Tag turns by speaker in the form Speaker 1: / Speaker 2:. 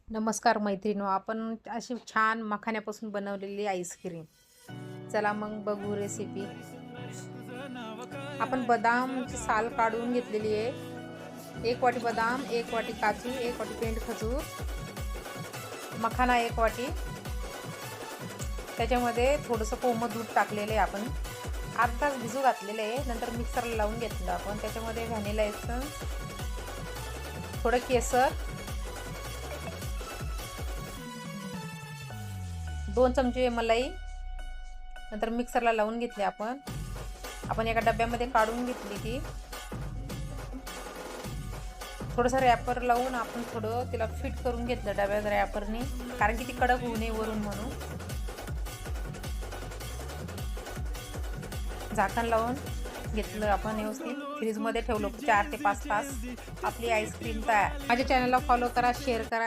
Speaker 1: नमस्कार मैत्रिणो, आपण अशी छान मखाण्यापासून बनवलेली आईस्क्रीम. चला मग बघू रेसिपी. आपण बदामची साल काढून घेतलेली आहे. 1 वाटी बदाम, 1 वाटी काजू, 1 वाटी पेंड खजूर, मखाना 1 वाटी. त्याच्यामध्ये थोडंसं कोमट दूध टाकलेलं आहे आपण. अर्धा तास भिजू घातलेलं आहे. नंतर मिक्सरला लावून घेतलं आपण. त्याच्यामध्ये व्हॅनिला एसेन्स, थोडं केसर, 2 चमचे मलाई. नंतर मिक्सरला लावून घेतले आपण. एका डब्यामध्ये काढून घेतली ती. थोडंसं रॅपर लावून आपण थोडं तिला फिट करून घेतलं डब्यात रॅपरने, कारण की ती कडक होऊ नये वरून म्हणून. झाकण लावून घेतलं आपण व्यवस्थित. फ्रीजमध्ये ठेवलं 4 ते 5 तास. आपली आईस्क्रीम तयार. माझ्या चॅनलला फॉलो करा, शेअर करा.